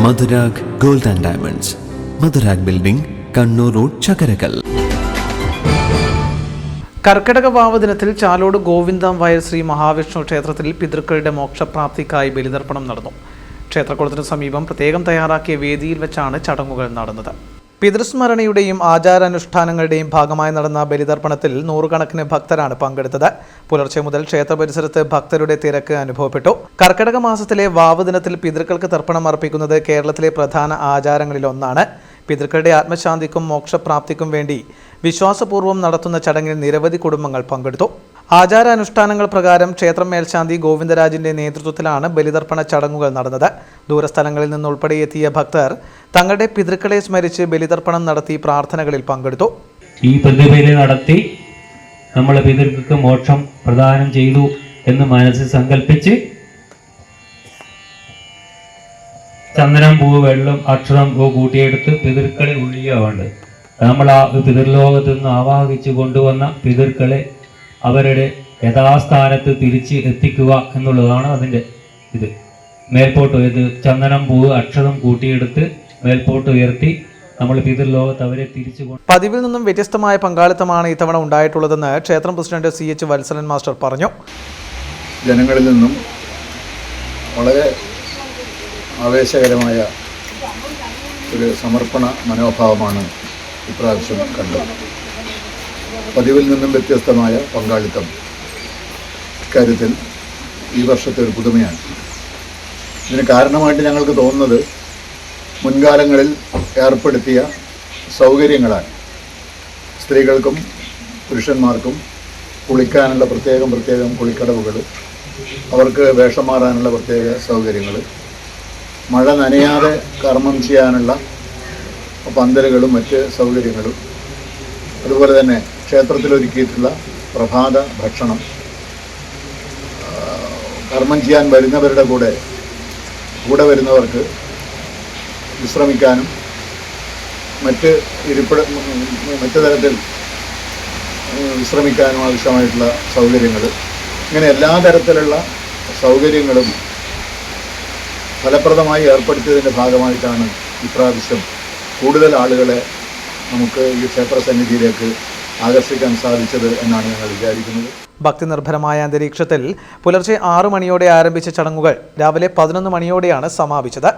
Madhurag gold and diamonds, Madhurag building, Kannur road, Chakkarakkal. Karkidaka Vavu ദിനത്തിൽ ചാലോട് ഗോവിന്ദം വയൽ ശ്രീ മഹാവിഷ്ണു ക്ഷേത്രത്തിൽ പിതൃക്കളുടെ മോക്ഷപ്രാപ്തിക്കായി ബലിതർപ്പണം നടന്നു. ക്ഷേത്രകുളത്തിന് സമീപം പ്രത്യേകം തയ്യാറാക്കിയ വേദിയിൽ വെച്ചാണ് ചടങ്ങുകൾ നടന്നത്. പിതൃസ്മരണയുടെയും ആചാരാനുഷ്ഠാനങ്ങളുടെയും ഭാഗമായി നടന്ന ബലിതർപ്പണത്തിൽ നൂറുകണക്കിന് ഭക്തരാണ് പങ്കെടുത്തത്. പുലർച്ചെ മുതൽ ക്ഷേത്ര പരിസരത്ത് ഭക്തരുടെ തിരക്ക് അനുഭവപ്പെട്ടു. കർക്കിടക മാസത്തിലെ വാവ് ദിനത്തിൽ പിതൃക്കൾക്ക് തർപ്പണം അർപ്പിക്കുന്നത് കേരളത്തിലെ പ്രധാന ആചാരങ്ങളിലൊന്നാണ്. പിതൃക്കളുടെ ആത്മശാന്തിക്കും മോക്ഷപ്രാപ്തിക്കും വേണ്ടി വിശ്വാസപൂർവ്വം നടത്തുന്ന ചടങ്ങിൽ നിരവധി കുടുംബങ്ങൾ പങ്കെടുത്തു. ആചാരാനുഷ്ഠാനങ്ങൾ പ്രകാരം ക്ഷേത്രം മേൽശാന്തി ഗോവിന്ദരാജിന്റെ നേതൃത്വത്തിലാണ് ബലിതർപ്പണ ചടങ്ങുകൾ നടന്നത്. ദൂരസ്ഥലങ്ങളിൽ നിന്നുൾപ്പെടെ എത്തിയ ഭക്തർ തങ്ങളുടെ പിതൃക്കളെ സ്മരിച്ച് ബലിതർപ്പണം നടത്തി പ്രാർത്ഥനകളിൽ പങ്കെടുത്തു. ഈ പ്രതിബലി നടത്തി നമ്മൾ പിതൃക്കൾക്ക് മോക്ഷം പ്രദാനം ചെയ്തു എന്ന് മനസ്സിൽ സങ്കല്പിച്ച് ചന്ദനം, പൂവ്, വെള്ളം, അക്ഷരം കൂട്ടിയെടുത്ത് പിതൃക്കളെ ഉള്ളിയ വേണ്ടത്. നമ്മൾ ആ പിതൃലോകത്ത് നിന്ന് ആവാഹിച്ചു കൊണ്ടുവന്ന പിതൃക്കളെ അവരുടെ യഥാസ്ഥാനത്ത് തിരിച്ച് എത്തിക്കുക എന്നുള്ളതാണ് അതിൻ്റെ ഇത്. മേൽപോട്ട് ഇത് ചന്ദനം, പൂവ്, അക്ഷരം കൂട്ടിയെടുത്ത് മേൽപോട്ട് ഉയർത്തി നമ്മൾ പിതൃലോകത്ത് അവരെ തിരിച്ചു പതിവിൽ നിന്നും വ്യത്യസ്തമായ പങ്കാളിത്തമാണ് ഇത്തവണ ഉണ്ടായിട്ടുള്ളതെന്ന് ക്ഷേത്രം പ്രസിഡന്റ് CH വത്സലൻ മാസ്റ്റർ പറഞ്ഞു. ജനങ്ങളിൽ നിന്നും വളരെ ആവേശകരമായ ഒരു സമർപ്പണ മനോഭാവമാണ് ഇപ്രാവശ്യം കണ്ടത്. പതിവിൽ നിന്നും വ്യത്യസ്തമായ പങ്കാളിത്തം ഇക്കാര്യത്തിൽ ഈ വർഷത്തെ ഒരു പുതുമയാണ്. ഇതിന് കാരണമായിട്ട് ഞങ്ങൾക്ക് തോന്നുന്നത് മുൻകാലങ്ങളിൽ ഏർപ്പെടുത്തിയ സൗകര്യങ്ങളാണ്. സ്ത്രീകൾക്കും പുരുഷന്മാർക്കും കുളിക്കാനുള്ള പ്രത്യേകം കുളിക്കടവുകൾ, അവർക്ക് വേഷം മാറാനുള്ള പ്രത്യേക സൗകര്യങ്ങൾ, മഴ നനയാതെ കർമ്മം ചെയ്യാനുള്ള പന്തലുകളും മറ്റ് സൗകര്യങ്ങളും, അതുപോലെ തന്നെ ക്ഷേത്രത്തിലൊരുക്കിയിട്ടുള്ള പ്രഭാത ഭക്ഷണം, കർമ്മം ചെയ്യാൻ വരുന്നവരുടെ കൂടെ വരുന്നവർക്ക് വിശ്രമിക്കാനും മറ്റ് തരത്തിൽ വിശ്രമിക്കാനും ആവശ്യമായിട്ടുള്ള സൗകര്യങ്ങൾ, ഇങ്ങനെ എല്ലാ തരത്തിലുള്ള സൗകര്യങ്ങളും ഫലപ്രദമായി ഏർപ്പെടുത്തിയതിൻ്റെ ഭാഗമായിട്ടാണ് ഇപ്രാവശ്യം കൂടുതൽ ആളുകളെ നമുക്ക് ഈ ക്ഷേത്ര സന്നിധിയിലേക്ക് ആകർഷിക്കാൻ സാധിച്ചത് എന്നാണ് ഞങ്ങൾ വിചാരിക്കുന്നത്. ഭക്തി നിർഭരമായ അന്തരീക്ഷത്തിൽ പുലർച്ചെ 6 മണിയോടെ ആരംഭിച്ച ചടങ്ങുകൾ രാവിലെ 11 മണിയോടെയാണ് സമാപിച്ചത്.